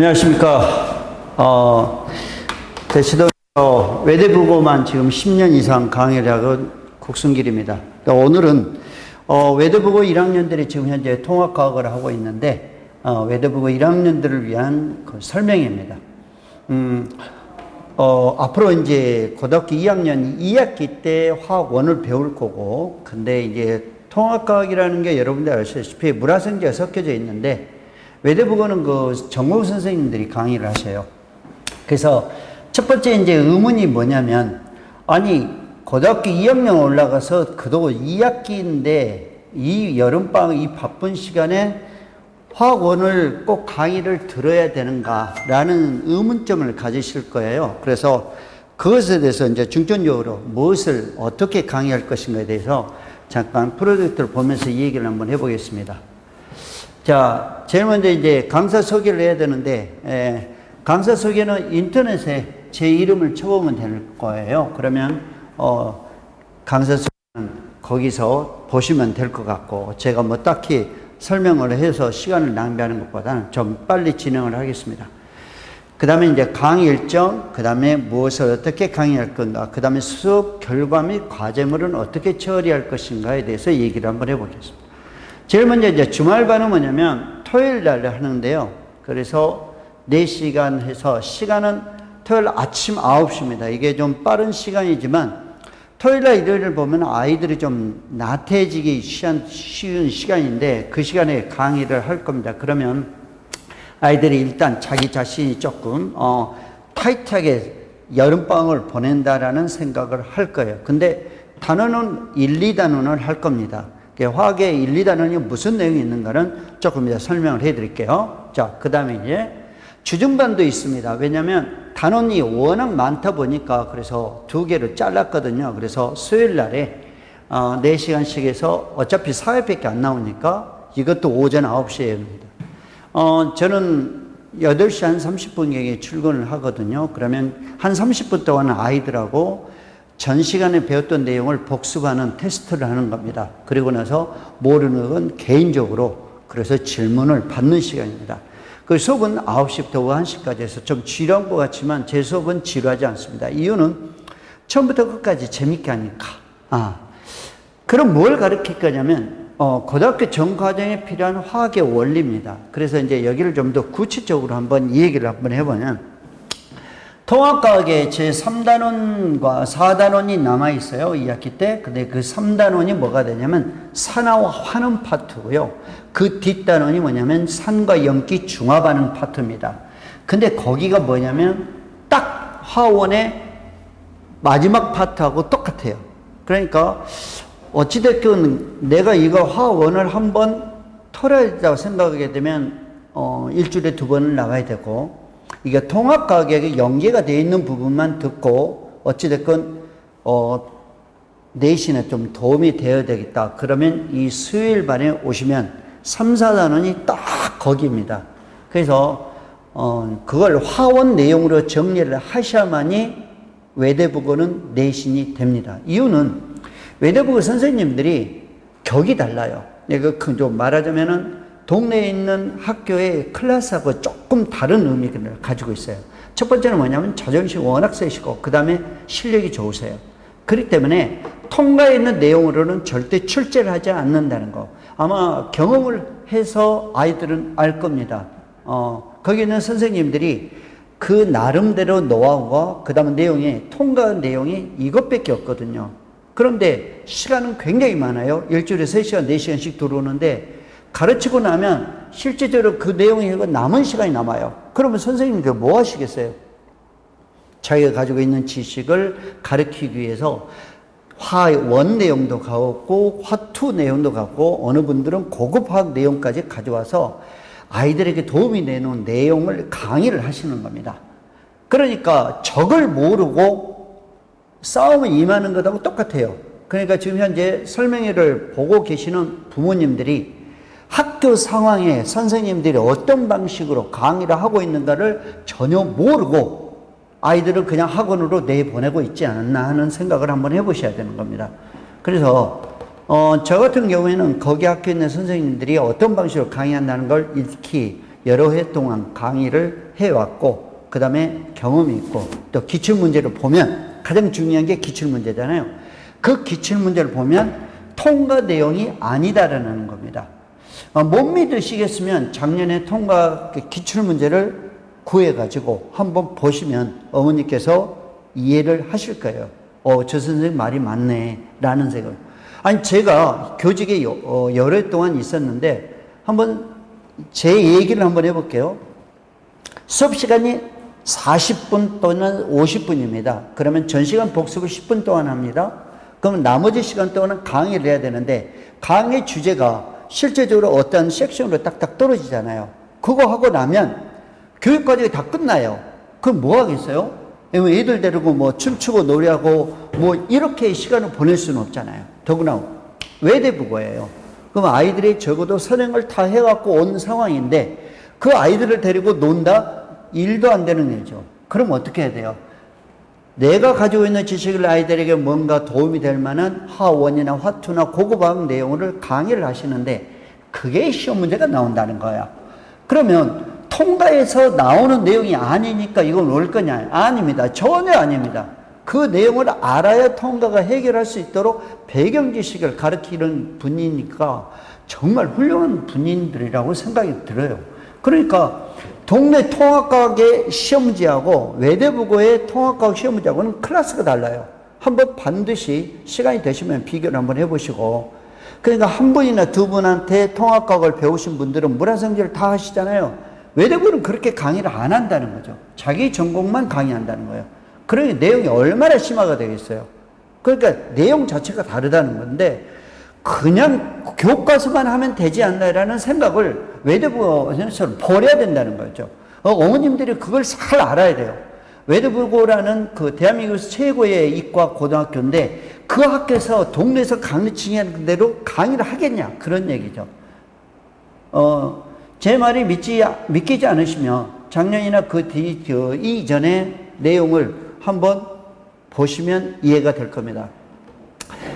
안녕하십니까. 대치동에서 외대부고만 지금 10년 이상 강의를 하고 국순길입니다. 오늘은 외대부고 1학년들이 지금 현재 통합과학을 하고 있는데 외대부고 1학년들을 위한 그 설명입니다. 앞으로 이제 고등학교 2학년 2학기 때 화학 1을 배울 거고, 근데 이제 통합과학이라는 게 여러분들 아시다시피 물화생지가 섞여져 있는데 외대부고는 그 전공 선생님들이 강의를 하셔요. 그래서 첫 번째 이제 의문이 뭐냐면, 아니 고등학교 2학년 올라가서 그도 2학기인데 이 여름방학 이 바쁜 시간에 화학원을 꼭 강의를 들어야 되는가 라는 의문점을 가지실 거예요. 그래서 그것에 대해서 이제 중점적으로 무엇을 어떻게 강의할 것인가에 대해서 잠깐 프로젝트를 보면서 이 얘기를 한번 해보겠습니다. 자, 제일 먼저 이제 강사 소개를 해야 되는데, 강사 소개는 인터넷에 제 이름을 쳐보면 될 거예요. 그러면 강사 소개는 거기서 보시면 될 것 같고, 제가 뭐 딱히 설명을 해서 시간을 낭비하는 것보다는 좀 빨리 진행을 하겠습니다. 그 다음에 이제 강의 일정, 그 다음에 무엇을 어떻게 강의할 건가, 그 다음에 수업 결과 및 과제물은 어떻게 처리할 것인가에 대해서 얘기를 한번 해보겠습니다. 제일 먼저 이제 주말반은 뭐냐면 토요일 날 하는데요. 그래서 4시간 해서 시간은 토요일 아침 9시입니다. 이게 좀 빠른 시간이지만 토요일 날 일요일을 보면 아이들이 좀 나태해지기 쉬운 시간인데 그 시간에 강의를 할 겁니다. 그러면 아이들이 일단 자기 자신이 조금 타이트하게 여름방학을 보낸다라는 생각을 할 거예요. 근데 단원은 1, 2단원을 할 겁니다. 화학의 1, 2단원이 무슨 내용이 있는가는 조금 이따 설명을 해 드릴게요. 자, 그 다음에 이제 주중반도 있습니다. 왜냐면 단원이 워낙 많다 보니까 그래서 2개를 잘랐거든요. 그래서 수요일 날에 4시간씩 해서 어차피 4회밖에 안 나오니까 이것도 오전 9시에 합니다. 저는 8시 한 30분경에 출근을 하거든요. 그러면 한 30분 동안 아이들하고 전 시간에 배웠던 내용을 복습하는 테스트를 하는 겁니다. 그리고 나서 모르는 건 개인적으로 그래서 질문을 받는 시간입니다. 그 수업은 9시부터 1시까지 해서 좀 지루한 것 같지만 제 수업은 지루하지 않습니다. 이유는 처음부터 끝까지 재밌게 하니까. 그럼 뭘 가르칠 거냐면 고등학교 전 과정에 필요한 화학의 원리입니다. 그래서 이제 여기를 좀 더 구체적으로 한번 이 얘기를 한번 해보면, 통합과학에 제3단원과 4단원이 남아있어요. 2학기 때. 근데 그 3단원이 뭐가 되냐면 산화와 환원 파트고요. 그 뒷단원이 뭐냐면 산과 염기 중화반응 파트입니다. 근데 거기가 뭐냐면 딱 화원의 마지막 파트하고 똑같아요. 그러니까 어찌됐든 내가 이거 화원을 한번 털어야 된다고 생각하게 되면 일주일에 2번을 나가야 되고, 이게 통합과학에 연계가 되어 있는 부분만 듣고 어찌됐건 내신에 좀 도움이 되어야 되겠다. 그러면 이 수요일 반에 오시면 3, 4단원이 딱 거기입니다. 그래서 그걸 화원 내용으로 정리를 하셔야만이 외대부고는 내신이 됩니다. 이유는 외대부고 선생님들이 격이 달라요. 좀 말하자면은 동네에 있는 학교의 클래스하고 조금 다른 의미를 가지고 있어요. 첫 번째는 뭐냐면 자존심이 워낙 세시고 그 다음에 실력이 좋으세요. 그렇기 때문에 통과에 있는 내용으로는 절대 출제를 하지 않는다는 거, 아마 경험을 해서 아이들은 알 겁니다. 거기 있는 선생님들이 그 나름대로 노하우와 그 다음에 내용이 통과한 내용이 이것밖에 없거든요. 그런데 시간은 굉장히 많아요. 일주일에 3시간, 4시간씩 들어오는데 가르치고 나면 실제적으로 그 내용이 남은 시간이 남아요. 그러면 선생님들 뭐 하시겠어요? 자기가 가지고 있는 지식을 가르치기 위해서 화1 내용도 갖고 화2 내용도 갖고 어느 분들은 고급 화학 내용까지 가져와서 아이들에게 도움이 되는 내용을 강의를 하시는 겁니다. 그러니까 적을 모르고 싸움에 임하는 것하고 똑같아요. 그러니까 지금 현재 설명회를 보고 계시는 부모님들이 학교 상황에 선생님들이 어떤 방식으로 강의를 하고 있는가를 전혀 모르고 아이들을 그냥 학원으로 내보내고 있지 않았나 하는 생각을 한번 해보셔야 되는 겁니다. 그래서 저 같은 경우에는 거기 학교에 있는 선생님들이 어떤 방식으로 강의한다는 걸 익히 여러 해 동안 강의를 해왔고, 그 다음에 경험이 있고, 또 기출문제를 보면, 가장 중요한 게 기출문제잖아요. 그 기출문제를 보면 통과 내용이 아니다라는 겁니다. 못 믿으시겠으면 작년에 통과 기출문제를 구해가지고 한번 보시면 어머니께서 이해를 하실 거예요. 저 선생님 말이 맞네 라는 생각. 아니 제가 교직에 여러 해 동안 있었는데 한번 제 얘기를 한번 해볼게요. 수업 시간이 40분 또는 50분입니다. 그러면 전 시간 복습을 10분 동안 합니다. 그럼 나머지 시간 동안은 강의를 해야 되는데 강의 주제가 실제적으로 어떤 섹션으로 딱딱 떨어지잖아요. 그거 하고 나면 교육과정이 다 끝나요. 그럼 뭐 하겠어요? 애들 데리고 뭐 춤추고 노래하고 뭐 이렇게 시간을 보낼 수는 없잖아요. 더구나 외대부고예요. 그럼 아이들이 적어도 선행을 다 해갖고 온 상황인데 그 아이들을 데리고 논다? 일도 안 되는 일이죠. 그럼 어떻게 해야 돼요? 내가 가지고 있는 지식을 아이들에게 뭔가 도움이 될 만한 화원이나 화투나 고급학 내용을 강의를 하시는데 그게 시험 문제가 나온다는 거야. 그러면 통과에서 나오는 내용이 아니니까 이건 올 거냐? 아닙니다. 전혀 아닙니다. 그 내용을 알아야 통과가 해결할 수 있도록 배경 지식을 가르치는 분이니까 정말 훌륭한 분인들이라고 생각이 들어요. 그러니까 동네 통합과학의 시험 문제하고 외대부고의 통합과학 시험 문제하고는 클래스가 달라요. 한번 반드시 시간이 되시면 비교를 한번 해보시고, 그러니까 한 분이나 두 분한테 통합과학을 배우신 분들은 물화성질을 다 하시잖아요. 외대부는 그렇게 강의를 안 한다는 거죠. 자기 전공만 강의한다는 거예요. 그러니 내용이 얼마나 심화가 되겠어요. 그러니까 내용 자체가 다르다는 건데 그냥 교과서만 하면 되지 않나라는 생각을 외대부에서는 버려야 된다는 거죠. 어머님들이 그걸 잘 알아야 돼요. 외대부고라는 그 대한민국에서 최고의 이과 고등학교인데 그 학교에서 동네에서 가르치는 대로 강의를 하겠냐 그런 얘기죠. 제 말이 믿기지 않으시면 작년이나 그 이전의 내용을 한번 보시면 이해가 될 겁니다.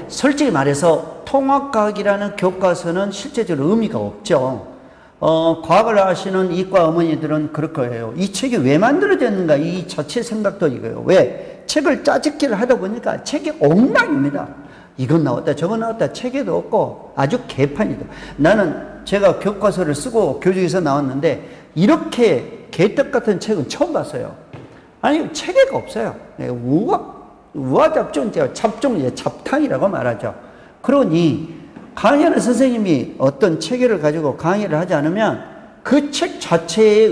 솔직히 말해서 통합과학이라는 교과서는 실제적으로 의미가 없죠. 과학을 아시는 이과 어머니들은 그럴 거예요. 이 책이 왜 만들어졌는가 이 자체 생각도 이거예요. 왜? 책을 짜집기를 하다 보니까 책이 엉망입니다. 이건 나왔다 저건 나왔다 책에도 없고 아주 개판이다. 나는 제가 교과서를 쓰고 교직에서 나왔는데 이렇게 개떡 같은 책은 처음 봤어요. 아니 책에가 없어요. 우화잡종, 잡탕이라고 말하죠. 그러니 강의하는 선생님이 어떤 체계를 가지고 강의를 하지 않으면 그 책 자체의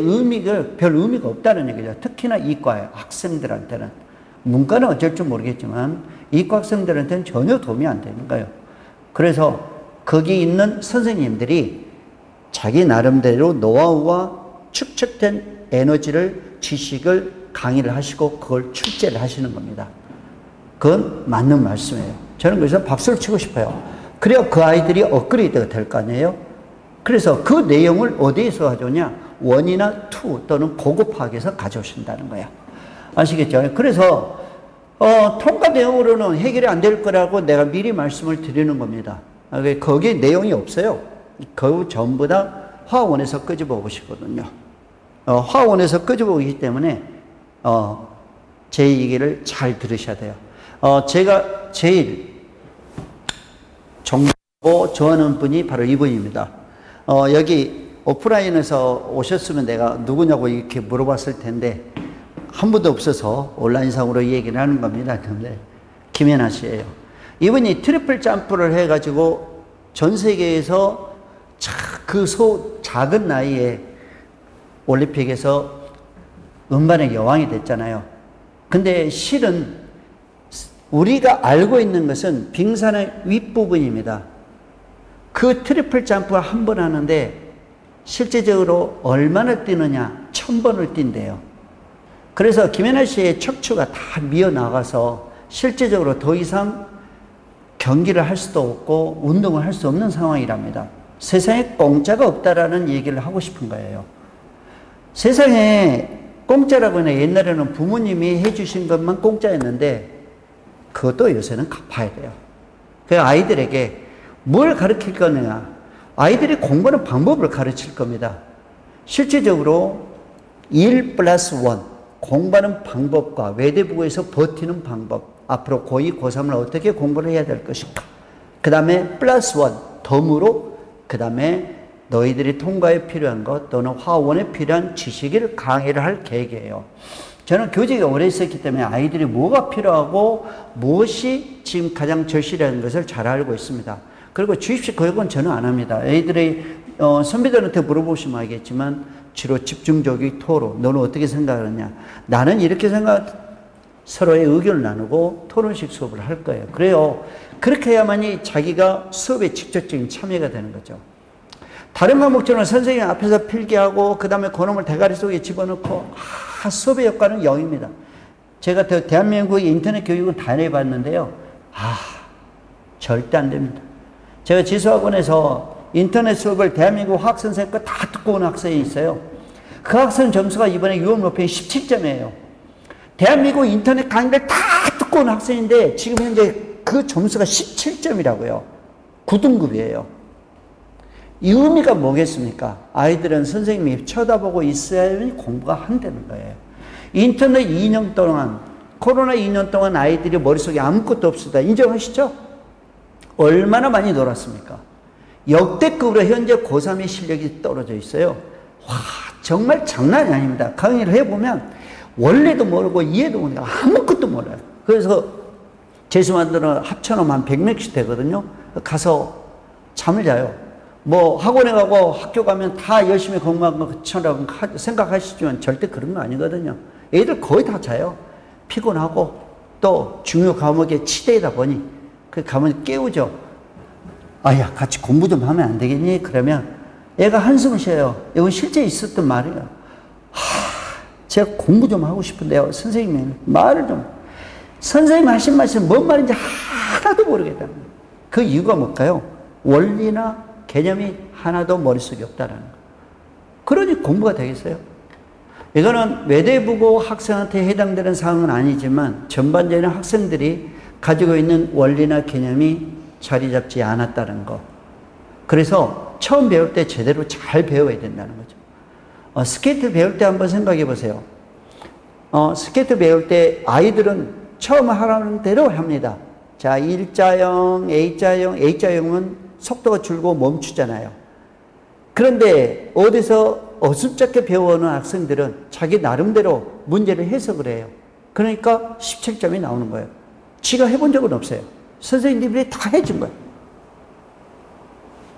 별 의미가 없다는 얘기죠. 특히나 이과 학생들한테는. 문과는 어쩔 줄 모르겠지만 이과 학생들한테는 전혀 도움이 안 되는 거예요. 그래서 거기 있는 선생님들이 자기 나름대로 노하우와 축적된 에너지를, 지식을 강의를 하시고 그걸 출제를 하시는 겁니다. 그건 맞는 말씀이에요. 저는 그래서 박수를 치고 싶어요. 그래야 그 아이들이 업그레이드가 될 거 아니에요? 그래서 그 내용을 어디에서 가져오냐? 원이나 투 또는 고급학에서 가져오신다는 거야. 아시겠죠? 그래서 통과 내용으로는 해결이 안 될 거라고 내가 미리 말씀을 드리는 겁니다. 거기에 내용이 없어요. 그 전부 다 화원에서 끄집어 오시거든요. 화원에서 끄집어 오기 때문에 제 얘기를 잘 들으셔야 돼요. 제가 제일 정보고 좋아하는 분이 바로 이분입니다. 여기 오프라인에서 오셨으면 내가 누구냐고 이렇게 물어봤을 텐데 한 분도 없어서 온라인상으로 이 얘기를 하는 겁니다. 근데 김연아 씨예요. 이분이 트리플 점프를 해가지고 전 세계에서 작은 나이에 올림픽에서 음반의 여왕이 됐잖아요. 근데 실은 우리가 알고 있는 것은 빙산의 윗부분입니다. 그 트리플 점프 한 번 하는데 실제적으로 얼마나 뛰느냐? 1000번을 뛴대요. 그래서 김연아 씨의 척추가 다 미어나가서 실제적으로 더 이상 경기를 할 수도 없고 운동을 할 수 없는 상황이랍니다. 세상에 공짜가 없다라는 얘기를 하고 싶은 거예요. 세상에 공짜라고 하면 옛날에는 부모님이 해주신 것만 공짜였는데 그것도 요새는 갚아야 돼요. 그 아이들에게 뭘 가르칠 거냐? 아이들이 공부하는 방법을 가르칠 겁니다. 실질적으로 1 플러스 1, 공부하는 방법과 외대부고에서 버티는 방법, 앞으로 고2, 고3을 어떻게 공부를 해야 될 것인가. 그 다음에 플러스 1, 덤으로 그 다음에 너희들이 통과에 필요한 것 또는 화원에 필요한 지식을 강의를 할 계획이에요. 저는 교직에 오래 있었기 때문에 아이들이 뭐가 필요하고 무엇이 지금 가장 절실한 것을 잘 알고 있습니다. 그리고 주입식 교육은 저는 안 합니다. 애들이 선배들한테 물어보시면 알겠지만 주로 집중적인 토론, 너는 어떻게 생각하느냐. 나는 이렇게 서로의 의견을 나누고 토론식 수업을 할 거예요. 그래요. 그렇게 해야만이 자기가 수업에 직접적인 참여가 되는 거죠. 다른 과목처럼 선생님 앞에서 필기하고 그 다음에 그놈을 대가리 속에 집어넣고 수업의 효과는 0입니다. 제가 대한민국의 인터넷 교육은 다 해봤는데요. 절대 안 됩니다. 제가 지수학원에서 인터넷 수업을 대한민국 학생생 거 다 듣고 온 학생이 있어요. 그 학생 점수가 이번에 유언목표에 17점이에요. 대한민국 인터넷 강의를 다 듣고 온 학생인데 지금 현재 그 점수가 17점이라고요. 9등급이에요. 이 의미가 뭐겠습니까? 아이들은 선생님이 쳐다보고 있어야만 공부가 한다는 거예요. 인터넷 2년 동안, 코로나 2년 동안 아이들이 머릿속에 아무것도 없습니다. 인정하시죠? 얼마나 많이 놀았습니까? 역대급으로 현재 고3의 실력이 떨어져 있어요. 정말 장난이 아닙니다. 강의를 해보면 원래도 모르고 이해도 모르고 아무것도 몰라요. 그래서 재수만들은 합쳐놓으면 한 100명씩 되거든요. 가서 잠을 자요. 뭐 학원에 가고 학교 가면 다 열심히 공부한 것처럼 생각하시지만 절대 그런 거 아니거든요. 애들 거의 다 자요. 피곤하고 또 중요 과목에 치대다 보니 그 가면 깨우죠. 야 같이 공부 좀 하면 안 되겠니? 그러면 애가 한숨을 쉬어요. 이건 실제 있었던 말이에요. 제가 공부 좀 하고 싶은데요. 선생님 말을 좀. 선생님 하신 말씀 뭔 말인지 하나도 모르겠다는 거예요. 그 이유가 뭘까요? 원리나 개념이 하나도 머릿속에 없다는 거. 그러니 공부가 되겠어요? 이거는 외대부고 학생한테 해당되는 사항은 아니지만 전반적인 학생들이 가지고 있는 원리나 개념이 자리 잡지 않았다는 거. 그래서 처음 배울 때 제대로 잘 배워야 된다는 거죠. 스케이트 배울 때 한번 생각해 보세요. 스케이트 배울 때 아이들은 처음 하라는 대로 합니다. 자, 일자형, A자형은 속도가 줄고 멈추잖아요. 그런데 어디서 어줍잖게 배워오는 학생들은 자기 나름대로 문제를 해석을 해요. 그러니까 17점이 나오는 거예요. 지가 해본 적은 없어요. 선생님들이 다 해준 거예요.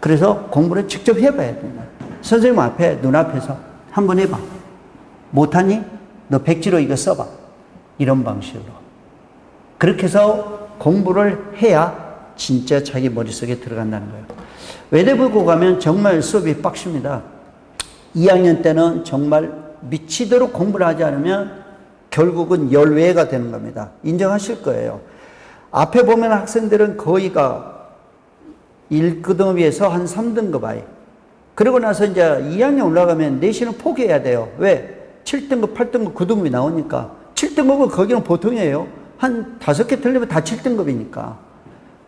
그래서 공부를 직접 해봐야 된다. 선생님 앞에, 눈앞에서 한번 해봐. 못하니? 너 백지로 이거 써봐. 이런 방식으로. 그렇게 해서 공부를 해야 진짜 자기 머릿속에 들어간다는 거예요. 외대부고 가면 정말 수업이 빡십니다. 2학년 때는 정말 미치도록 공부를 하지 않으면 결국은 열외가 되는 겁니다. 인정하실 거예요. 앞에 보면 학생들은 거의가 1등급에서 한 3등급 아이. 그러고 나서 이제 2학년 올라가면 내신을 포기해야 돼요. 왜? 7등급, 8등급, 9등급이 나오니까. 7등급은 거기는 보통이에요. 한 5개 틀리면 다 7등급이니까.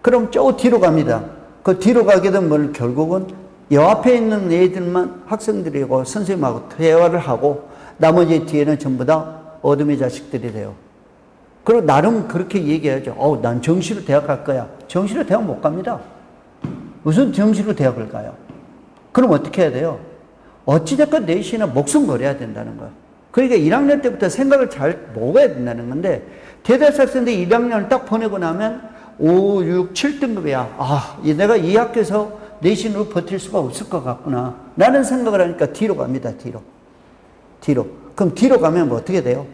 그럼 저 뒤로 갑니다. 그 뒤로 가게 되면 결국은 여 앞에 있는 애들만 학생들이고 선생님하고 대화를 하고 나머지 뒤에는 전부 다 어둠의 자식들이 돼요. 그리고 나름 그렇게 얘기하죠. 난 정시로 대학 갈 거야. 정시로 대학 못 갑니다. 무슨 정시로 대학을 가요? 그럼 어떻게 해야 돼요? 어찌됐건 내신은 목숨 걸어야 된다는 거예요. 그러니까 1학년 때부터 생각을 잘 먹어야 된다는 건데 대대학생 학생들 1학년을 딱 보내고 나면 5, 6, 7등급이야. 내가 이 학교에서 내신으로 버틸 수가 없을 것 같구나. 라는 생각을 하니까 뒤로 갑니다. 뒤로. 그럼 뒤로 가면 뭐 어떻게 돼요?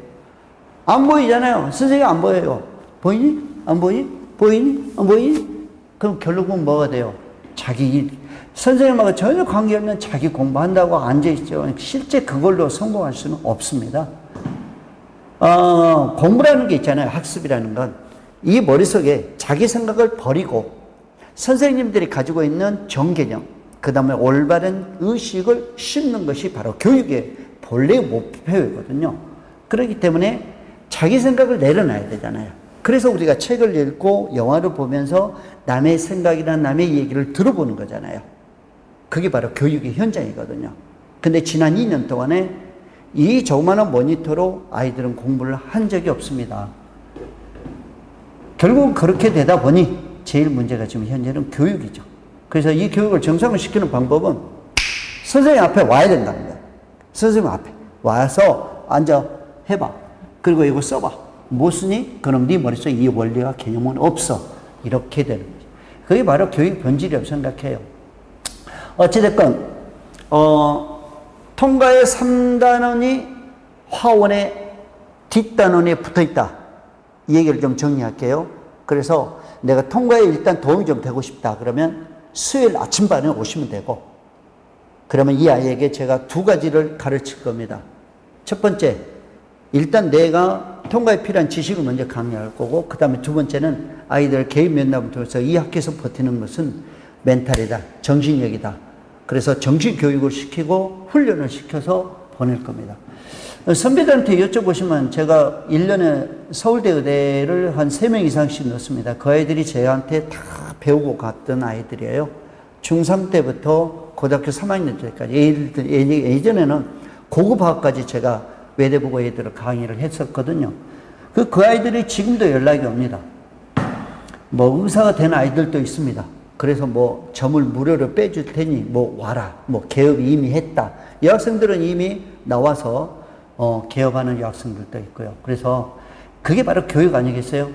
안 보이잖아요. 선생님 안 보여요. 보이니? 안 보이니? 보이니? 안 보이니? 그럼 결국은 뭐가 돼요? 자기 일. 선생님하고 전혀 관계없는 자기 공부한다고 앉아있죠. 실제 그걸로 성공할 수는 없습니다. 공부라는 게 있잖아요. 학습이라는 건. 이 머릿속에 자기 생각을 버리고 선생님들이 가지고 있는 정개념, 그 다음에 올바른 의식을 심는 것이 바로 교육의 본래의 목표이거든요. 그렇기 때문에 자기 생각을 내려놔야 되잖아요. 그래서 우리가 책을 읽고 영화를 보면서 남의 생각이나 남의 얘기를 들어보는 거잖아요. 그게 바로 교육의 현장이거든요. 근데 지난 2년 동안에 이 조그마한 모니터로 아이들은 공부를 한 적이 없습니다. 결국은 그렇게 되다 보니 제일 문제가 지금 현재는 교육이죠. 그래서 이 교육을 정상화시키는 방법은 선생님 앞에 와야 된다는 거예요. 선생님 앞에 와서 앉아 해봐. 그리고 이거 써봐. 뭐 쓰니? 그럼 네 머릿속에 이 원리와 개념은 없어. 이렇게 되는 거죠. 그게 바로 교육 본질이라고 생각해요. 어찌됐건 통과의 3단원이 화원의 뒷단원에 붙어있다. 이 얘기를 좀 정리할게요. 그래서 내가 통과에 일단 도움이 좀 되고 싶다. 그러면 수요일 아침반에 오시면 되고, 그러면 이 아이에게 제가 2가지를 가르칠 겁니다. 첫 번째, 일단 내가 통과에 필요한 지식을 먼저 강의할 거고, 그 다음에 2번째는 아이들 개인 면담을 통해서 이 학교에서 버티는 것은 멘탈이다, 정신력이다. 그래서 정신교육을 시키고 훈련을 시켜서 보낼 겁니다. 선배들한테 여쭤보시면 제가 1년에 서울대 의대를 한 3명 이상씩 넣습니다. 그 아이들이 저한테 다 배우고 갔던 아이들이에요. 중3 때부터 고등학교 3학년 때까지. 예전에는 고급학까지 제가 외대보고 애들을 강의를 했었거든요. 그 아이들이 지금도 연락이 옵니다. 뭐 의사가 된 아이들도 있습니다. 그래서 뭐 점을 무료로 빼줄 테니 뭐 와라. 뭐 개업이 이미 했다. 여학생들은 이미 나와서 개업하는 여학생들도 있고요. 그래서 그게 바로 교육 아니겠어요?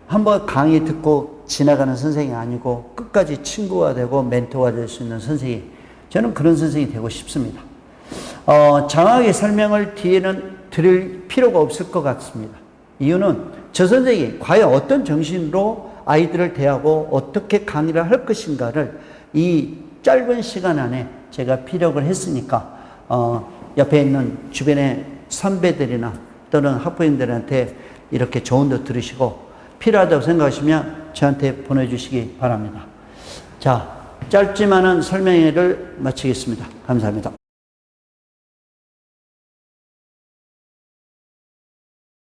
한번 강의 듣고 지나가는 선생이 아니고 끝까지 친구가 되고 멘토가 될 수 있는 선생이, 저는 그런 선생이 되고 싶습니다. 장황하게 설명을 뒤에는 드릴 필요가 없을 것 같습니다. 이유는 저 선생이 과연 어떤 정신으로 아이들을 대하고 어떻게 강의를 할 것인가를 이 짧은 시간 안에 제가 피력을 했으니까 옆에 있는 주변의 선배들이나 또는 학부모님들한테 이렇게 조언도 들으시고 필요하다고 생각하시면 저한테 보내주시기 바랍니다. 자, 짧지만은 설명회를 마치겠습니다. 감사합니다.